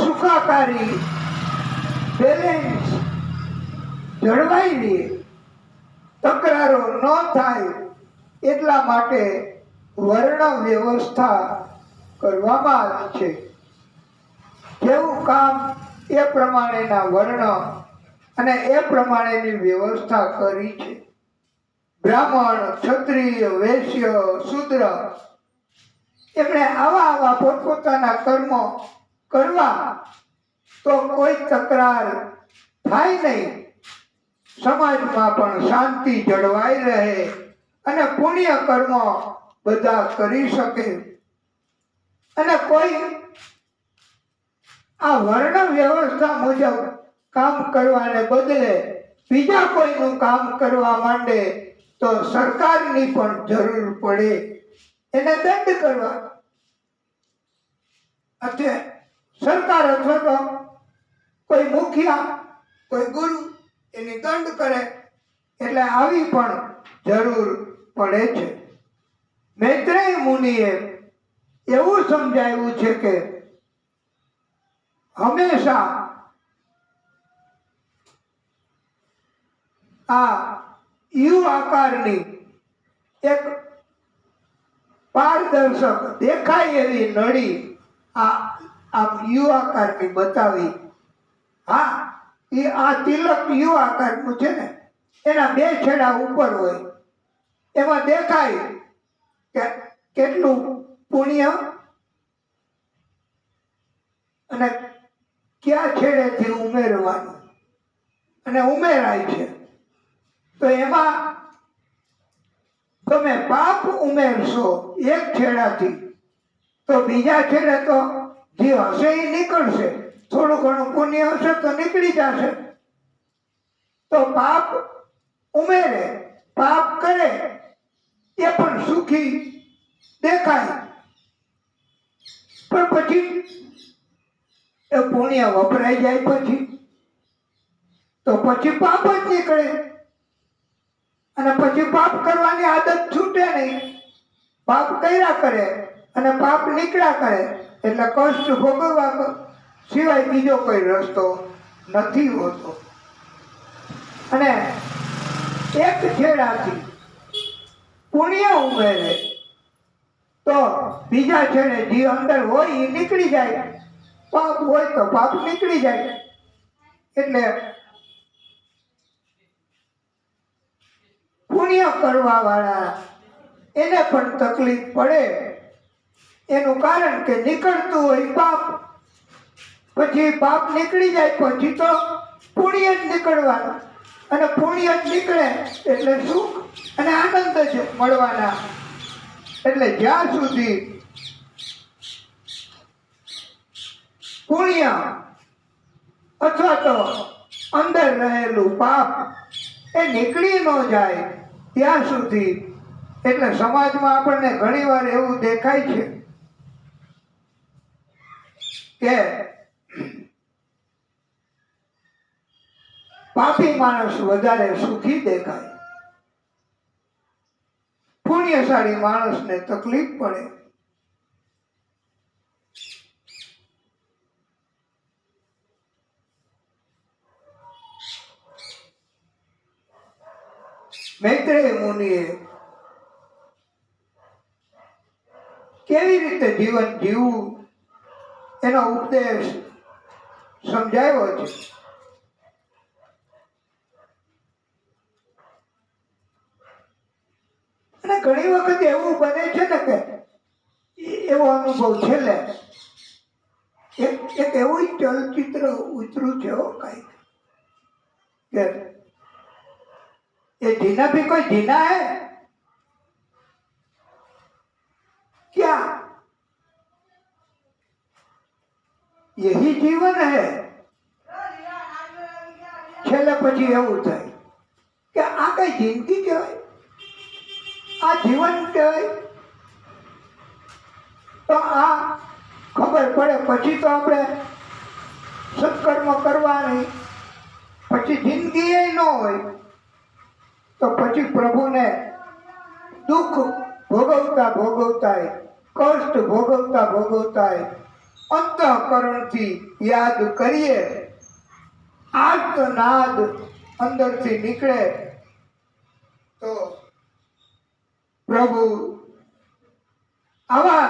સુખાકારી બેલેન્સ જળવાઈ રહે, તકરારો ન થાય એટલા માટે વર્ણ વ્યવસ્થા કરવામાં આવી છે. જેવું કામ એ પ્રમાણેના વર્ણ અને એ પ્રમાણેની વ્યવસ્થા કરી છે. બ્રાહ્મણ, ક્ષત્રિય, વૈશ્ય, શૂદ્ર એમણે આવા પોતપોતાના કર્મો કરવા તો કોઈ તકરાર થાય નહીં, સમાજમાં પણ શાંતિ જળવાઈ રહે અને પુણ્ય કર્મો બધા કરી શકે. અને કોઈ આ વર્ણ વ્યવસ્થા મુજબ કામ કરવાને બદલે બીજા કોઈનું કામ કરવા માંડે તો સરકારની પણ જરૂર પડે, એને દંડ કરવા. એટલે સરકાર અથવા તો કોઈ મુખિયા, કોઈ ગુરુ એની દંડ કરે, એટલે આવી પણ જરૂર પડે છે. મૈત્રેય મુનિએ એવું સમજાવ્યું છે કે હંમેશા આ યુ આકારની એક પારદર્શક દેખાય એવી નળી આમ યુ આકારની બતાવી. હા, એ આ તિલક યુ આકારનું છે ને, એના બે છેડા ઉપર હોય, એમાં દેખાય કે કેટલું પુણ્ય અને ક્યાં છેડેથી ઉમેરવાનું, અને ઉમેરાય છે. તો એમાં તમે પાપ ઉમેરશો એક છેડાથી તો બીજા છેડે તો જે હશે એ નીકળશે, થોડું ઘણું પુણ્ય હશે તો નીકળી જશે. તો પાપ ઉમેરે, પાપ કરે એ પણ સુખી દેખાય, પણ પછી એ પુણ્ય વપરાઈ જાય પછી તો પછી પાપ જ નીકળે, અને પછી પાપ કરવાની આદત છૂટે નહીં. પાપ કર્યા કરે અને પાપ નીકળ્યા કરે એટલે કષ્ટ ભોગવવા સિવાય બીજો કોઈ રસ્તો નથી હોતો. અને એક છેડાથી પુણ્ય ઉમેરે તો બીજા છેડે જે અંદર હોય એ નીકળી જાય, પાપ હોય તો પાપ નીકળી જાય. એટલે પુણ્ય કરવા વાળા એને પણ તકલીફ પડે. એનું કારણ કે નીકળતું હોય પાપ, પછી પાપ નીકળી જાય પછી તો પુણ્ય જ નીકળવાનું, અને પુણ્ય જ નીકળે એટલે સુખ અને આનંદ જ મળવાના. એટલે જ્યાં સુધી પુણ્ય અથવા તો અંદર રહેલું પાપ એ નીકળી ન જાય ત્યાં સુધી, એટલે સમાજમાં આપણને ઘણી વાર એવું દેખાય છે કે પાપી માણસ વધારે સુખી દેખાય, પુણ્યશાળી માણસને તકલીફ પડે. મૈત્રેય મુનિએ કેવી રીતે જીવન જીવવું એનો ઉપદેશ સમજાવ્યો છે. અને ઘણી વખત એવું બને છે ને કે એવો અનુભવ છેલ્લે એક એવું ચલચિત્ર ઉતર્યું છે કઈક કે ये जीना भी कोई जीना है क्या, यही जीवन है. छेल्ले પછી એવું થાય કે આ કઈ જિંદગી કહેવાય, આ જીવન કહેવાય. તો આ ખબર પડે પછી તો આપણે સત્કર્મ કરવા નહીં, પછી જિંદગી એ ન હોય તો પછી પ્રભુને દુઃખ ભોગવતા ભોગવતા કષ્ટ ભોગવતા ભોગવતા અંતઃકરણથી યાદ કરીએ, આર્તનાદ અંદરથી નીકળે તો પ્રભુ આવા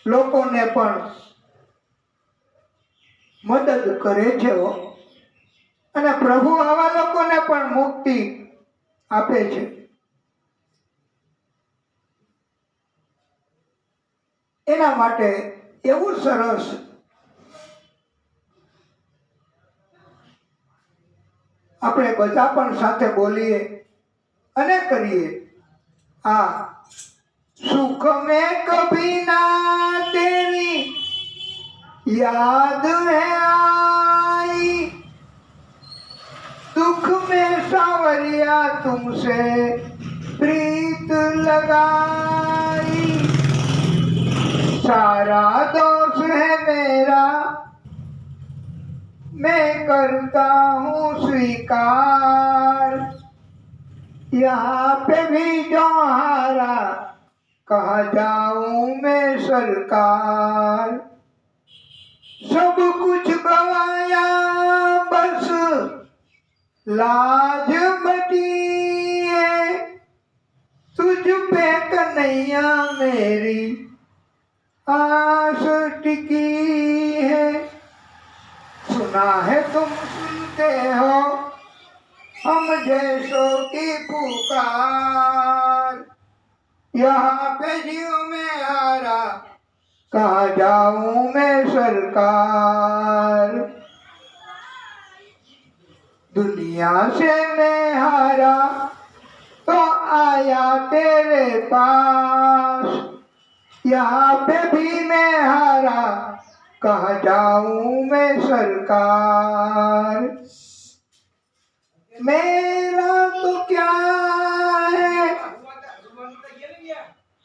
લોકોને પણ મદદ કરે છે. અને પ્રભુ આવા લોકોને પણ મુક્તિ આપે છે. એના માટે એવું સરસ આપણે બધા પણ સાથે બોલીએ અને કરીએ. આ સુખ में कभी ना तेरी याद है आई, दुख में सांवरिया तुमसे प्रीत लगाई, सारा दोष है मेरा मैं करता हूँ स्वीकार, यहाँ पे भी जो हारा कहाँ जाऊं मैं सरकार, सब कुछ गवाया बस लाज बची है, तुझ पे कन्हैया मेरी आस टिकी है, सुना है तुम सुनते हो हम जैसों की पुकार, यहाँ पे जीव में हारा कहाँ जाऊं मैं सरकार, दुनिया से मैं हारा तो आया तेरे पास, यहाँ पे भी मैं हारा कहाँ जाऊं मैं सरकार, मेरा तो क्या है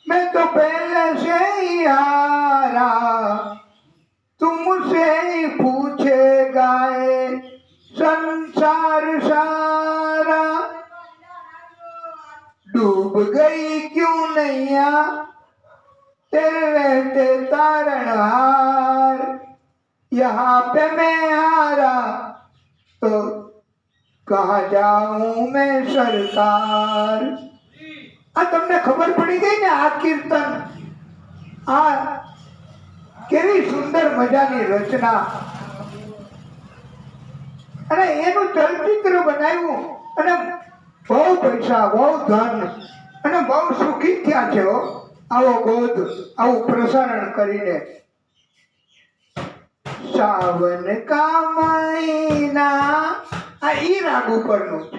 मैं तो पहले से ही हारा, तुमसे ही पूछेगा ये संसार सारा। डूब गई क्यों नैया तेरे रहते तारणहार। यहाँ पे मैं हारा तो कहाँ जाऊं मैं सरकार। આ તમને ખબર પડી ગઈ ને આ કીર્તન આ કેવી સુંદર મજાની રચના અને એનું ચલચિત્ર બનાવ્યું અને બહુ પૈસા બહુ ધન અને બહુ સુખી થયા છે હો આવો બોધ આવું પ્રસારણ કરીને। સાવન કા મહિના આ ઈ રાગ ઉપરનું છે।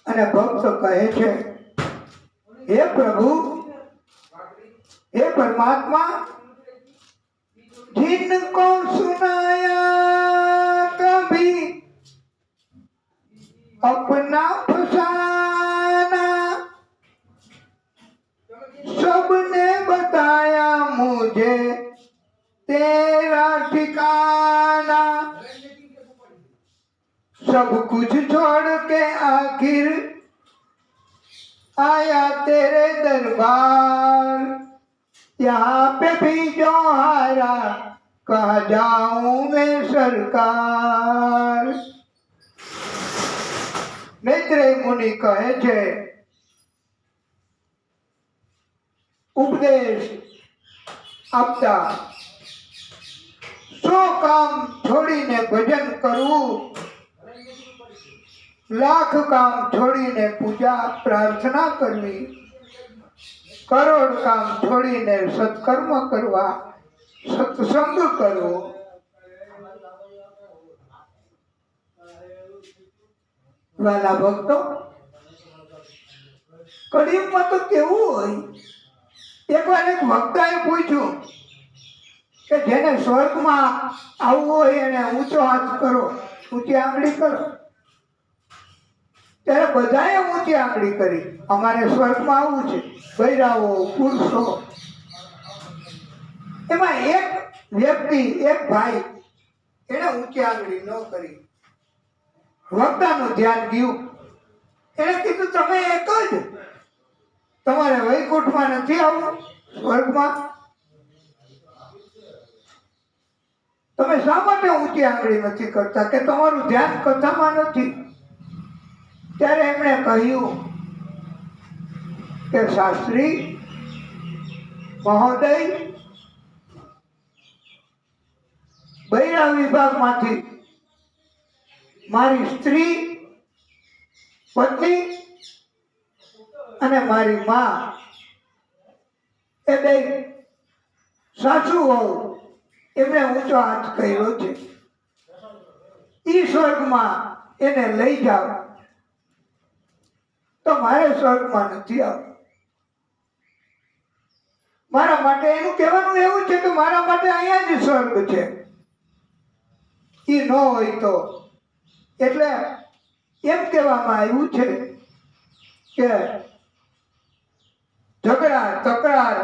અને ભક્ત કહે છે हे प्रभु हे परमात्मा जिनको सुनाया कभी अपना फसाना सबने बताया मुझे तेरा ठिकाना। सब कुछ छोड़ के आखिर आया तेरे दरबार। यहाँ पे भी जो हारा कहाँ जाऊं मैं सरकार। मैत्रेय मुनि कहे छे उपदेश आपता 100 काम छोड़ीने भजन करूं, लाख काम छोड़ीने पूजा प्रार्थना करवी, करोड़ काम छोड़ीने सत्कर्म करवा, सत्संग करवो। वाला भक्तो कड़ीयुग में तो केवुं होय। एक बार एक भक्ताए पूछ्યું કે જેને સ્વર્ગમાં આવવું હોય એને ઊંચો હાથ કરો, ઊંચી આંગળી કરો। ત્યારે બધાએ ઊંચી આંગળી કરી, અમારે સ્વર્ગમાં આવવું છે, બૈરાઓ પુરુષો। એમાં એક વ્યક્તિ એક ભાઈ એને ઊંચી આંગળી ન કરી। વક્તાનું ધ્યાન ગયું, એને કીધું તમે એક જ, તમારે વૈકુંઠમાં નથી આવવું, સ્વર્ગમાં તમે શા માટે ઊંચી આંગળી નથી કરતા કે તમારું ધ્યાન કથામાં નથી। ત્યારે એમણે કહ્યું કે શાસ્ત્રી મહોદય બૈરા વિભાગમાંથી મારી સ્ત્રી પત્ની અને મારી માં એ બે સાસુ હોવ એમણે ઊંચો હાથ કર્યો છે। ઈ સ્વર્ગમાં એને લઈ જાઓ તો મારે સ્વર્ગમાં નથી આવવું। મારા માટે એનું કહેવાનું એવું છે કે મારા માટે અહીંયા જ સ્વર્ગ છે। ઈ ન હોય તો એટલે એમ કહેવામાં આવ્યું છે કે ઝઘડા તકરાર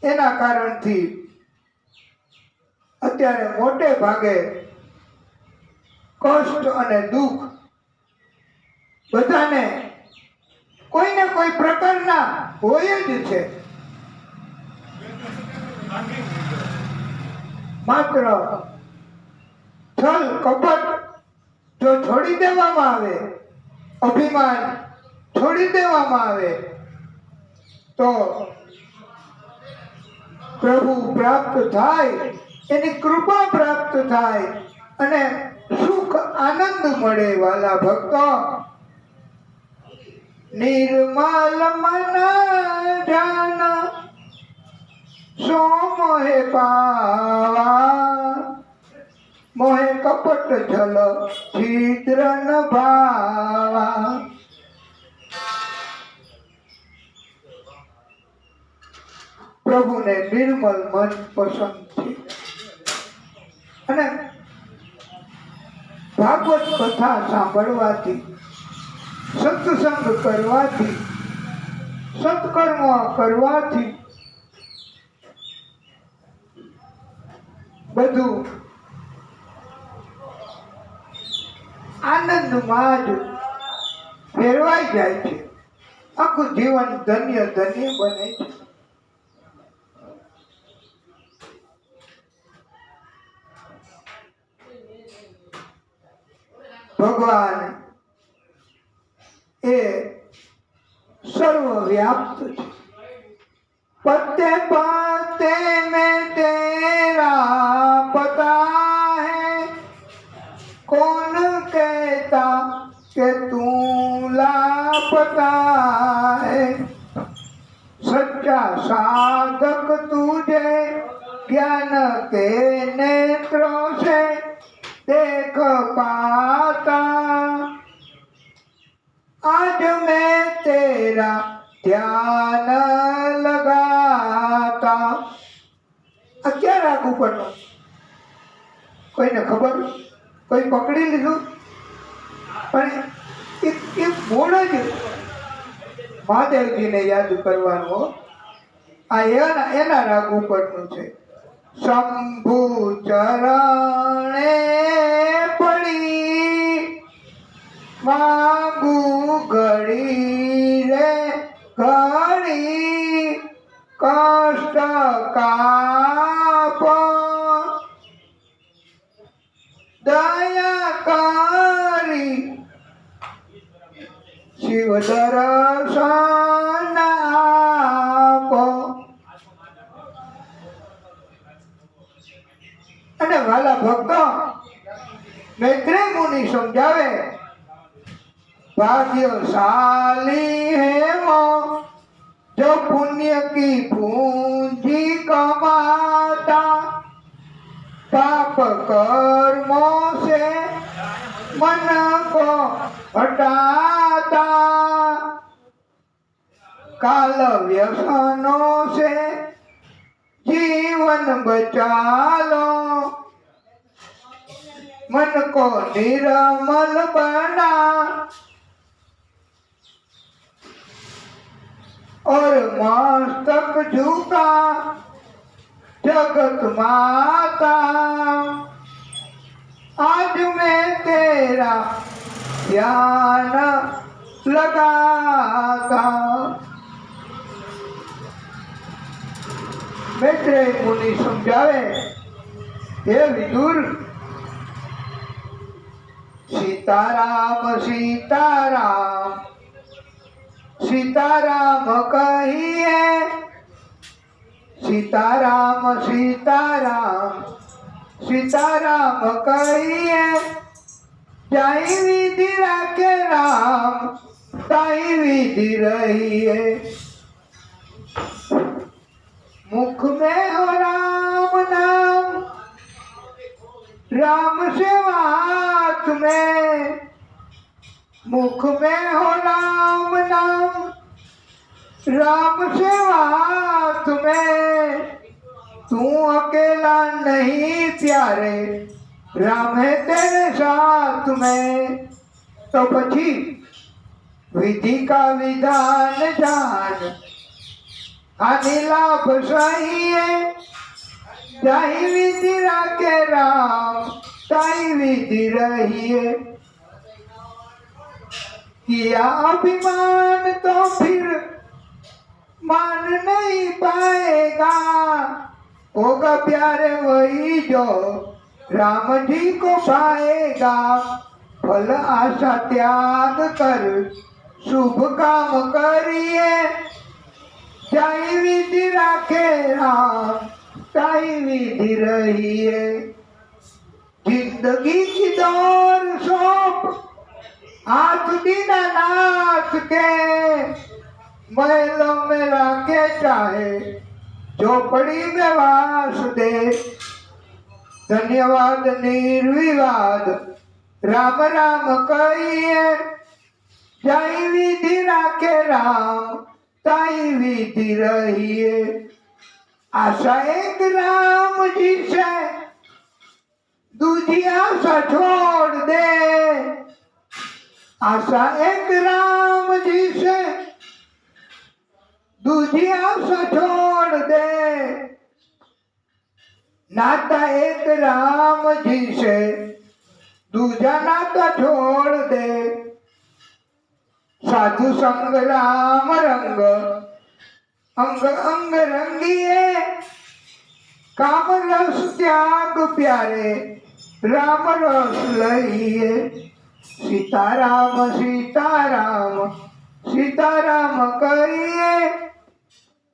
એના કારણથી અત્યારે મોટે ભાગે કષ્ટ અને દુઃખ બધાને કોઈને કોઈ પ્રકારના હોય જ છે। માત્ર છલ કપટ જો છોડી દેવામાં આવે, અભિમાન છોડી દેવામાં આવે તો પ્રભુ પ્રાપ્ત થાય, એની કૃપા પ્રાપ્ત થાય અને સુખ આનંદ મળે। વાલા ભક્તો निर्मल मन जान सो मोहे पावा मोहे कपट छल छिद्र न भावा। प्रभु ने निर्मल मन पसंद थी। ભાગવત કથા સાંભળવાથી, સત્સંગ કરવાથી, સત્કર્મ કરવાથી બધું આનંદમાં જ ફેરવાઈ જાય છે. આખું જીવન ધન્ય ધન્ય બને છે. ભગવાન એ સર્વવ્યાપ્ત છે. पत्ते पत्ते में तेरा पता है, कौन कहता कि तू लापता है। सच्चा साधक तुझे ज्ञान के नेत्रों से देख पाता। आज मैं तेरा ધ્યાન લગાતા. આ ક્યાં રાગ ઉપરનો? કોઈને ખબર? કોઈ પકડી લીધું? પણ એ મૂળ જ મહાદેવજીને યાદ કરવાનું. આ એના રાગ ઉપરનું છે. શંભુ ચરણે પડી માંગુ ઘડી રે ઘડી કષ્ટ કાપ દયા કરી શિવ દર્શન આપો. અને વાલા ભક્તો, મૈત્રેય મુનિ સમજાવે, भाग्यशाली है वो जो पुण्य की पूंजी कमाता, पाप कर्मों से मन को हटाता, काल व्यसनों से जीवन बचा लो, मन को निर्मल बना और मस्तक झुका जगत माता। आज मैं तेरा ध्यान लगाता. મૈત્રેય મુનિ સમજાવે, હે વિદુર, सीताराम सीताराम सीताराम कहिए, सीताराम सीताराम सीताराम कहिए, जाई विधि राखे राम ताई विधि रहिए। मुख में हो राम नाम, राम से हाथ में, मुख में हो राम नाम, राम से हाथ में। तू अकेला नहीं प्यारे, राम है तेरे साथ में। तो पछी विधि का विधान जान, हानि लाभ सही है, जाहि विधि राखे राम ताई विधि रहिए। किया अभिमान तो फिर मान नहीं पाएगा, होगा प्यारे वही जो राम जी को पाएगा। फल आशा त्याग कर शुभ काम करिए, जाहि विधि राखे राम ताई विधि रहिए। जिंदगी की दौड़ सौंप हाथ दीनानाथ के, महलों में राखे चाहे झोपड़ी में वास दे। धन्यवाद निर्विवाद राम राम कहिए, जाई विधि राखे राम ताई विधि रहिए। आशा एक राम जी से दूजी आशा छोड़ दे, आशा एक राम जी से, दूजी आशा छोड़ दे, नाता एक राम जी से, दूजा नाता छोड़ दे, साधु संग राम रंग, अंग अंग रंगिए, काम रस त्याग प्यारे, राम रस लइए, सीताराम सीताराम सीताराम करिए,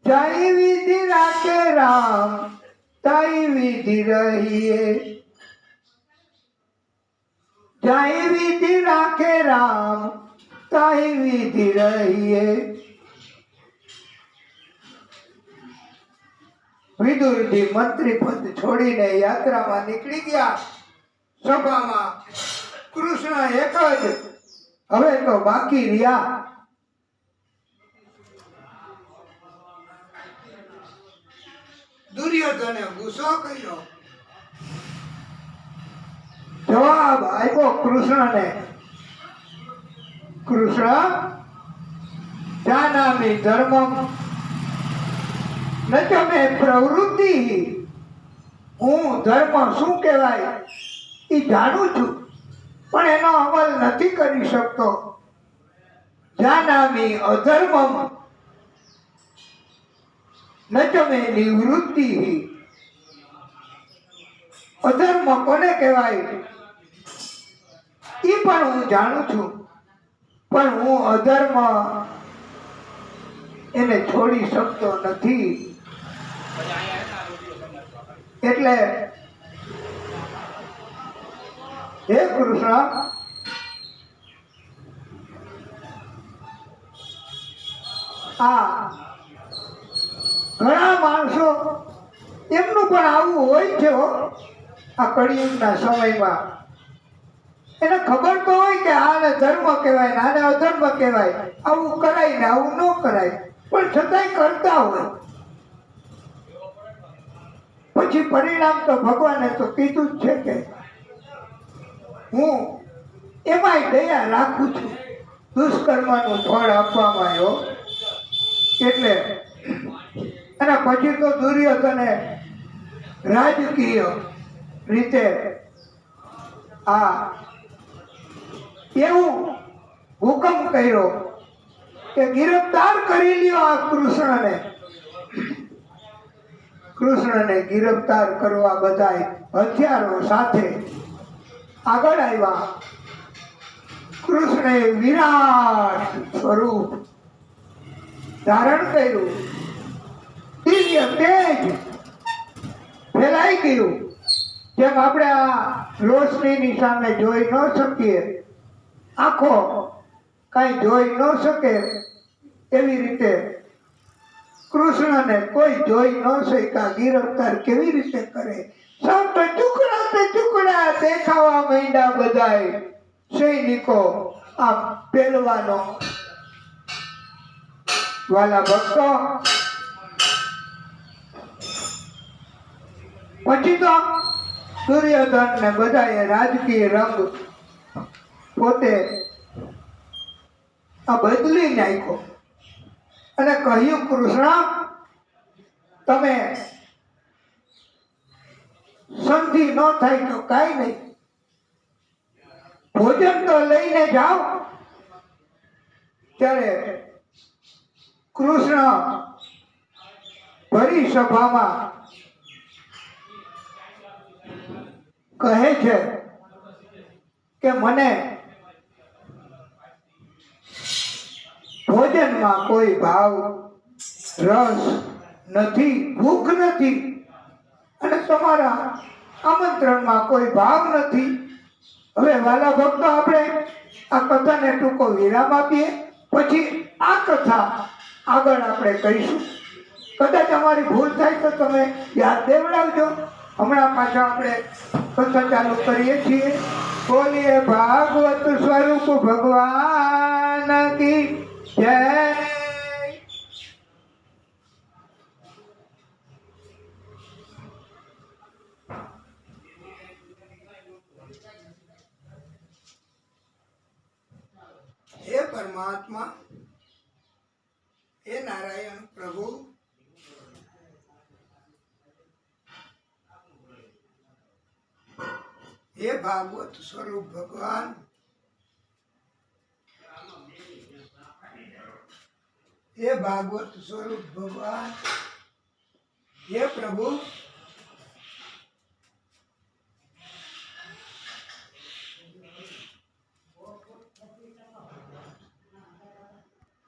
जाई विधि राखे राम, ताई विधि रहिए, जाई विधि राखे राम, ताई विधि रहिए। વિદુરજી મંત્રી પદ છોડીને યાત્રામાં નીકળી ગયા। સભામાં કૃષ્ણ એક જ હવે તો બાકી રહ્યા। દુર્યોધને ગુસ્સો કર્યો, જવાબ આપ્યો કૃષ્ણને, કૃષ્ણ જાનામિ ધર્મમ નચમે પ્રવૃત્તિ, હું ધર્મ શું કહેવાય એ જાણું છું પણ એનો અમલ નથી કરી શકતો। જાનામિ અધર્મમ નચમે નિવૃત્તિ, અધર્મ કોને કહેવાય એ પણ હું જાણું છું પણ હું અધર્મ એને છોડી શકતો નથી। એટલે હે કૃષ્ણ, આ ઘણા માણસો એમનું પણ આવું હોય છે આ કળિયુગના સમયમાં। એને ખબર તો હોય કે આને ધર્મ કહેવાય ને આને અધર્મ કહેવાય, આવું કરાય ને આવું ન કરાય, પણ છતાંય કરતા હોય। પછી પરિણામ તો ભગવાને તો કીધું જ છે કે હું એમાંય દયા રાખું છું, દુષ્કર્મનું ફળ આપવામાં આવ્યો। એટલે અને પછી તો દુર્યોધને રાજકીય રીતે આ એવું હુકમ કર્યો કે ગિરફ્તાર કરી લ્યો આ કૃષ્ણને। કૃષ્ણને ગિરફ્તાર કરવા બધા હથિયારો સાથે આગળ આવ્યા। કૃષ્ણે વિરાટ સ્વરૂપ ધારણ કર્યું, દિવ્ય તેજ ફેલાઈ ગયું। જેમ આપણે આ રોશનીની સામે જોઈ ન શકીએ, આંખો કઈ જોઈ ન શકે એવી રીતે કૃષ્ણને કોઈ જોઈ ન શક્યા। ગિરફ્તાર કેવી રીતે કરે, સબ ટુકડા દેખાવા માંડ્યા બધાય સૈનિકો, આ પહેલવાનો। વાલા ભક્તો, પછી તો દુર્યોધન ને બધાએ રાજકીય રંગ પોતે આ બદલી નાખ્યો અને કહ્યું, કૃષ્ણ તમે સંધિ ન થાય તો કાંઈ નહીં, ભોજન તો લઈને જાઓ। ત્યારે કૃષ્ણ ભરી સભામાં કહે છે કે મને ભોજનમાં કોઈ ભાવ રસ નથી, ભૂખ નથી, અને તમારા આમંત્રણમાં કોઈ ભાવ નથી। હવે વાલા ભક્તો, આપણે આ કથાને ટૂંકો વિરામ આપીએ, પછી આ કથા આગળ આપણે કહીશું। કદાચ અમારી ભૂલ થાય તો તમે યાદ દેવડાવજો। હમણાં પાછા આપણે કથા ચાલુ કરીએ છીએ। બોલીએ ભાગવત સ્વરૂપ ભગવાન કી જય। परमात्मा, हे नारायण प्रभु, हे भागवत स्वरूप भगवान, हे भागवत स्वरूप भगवान, हे प्रभु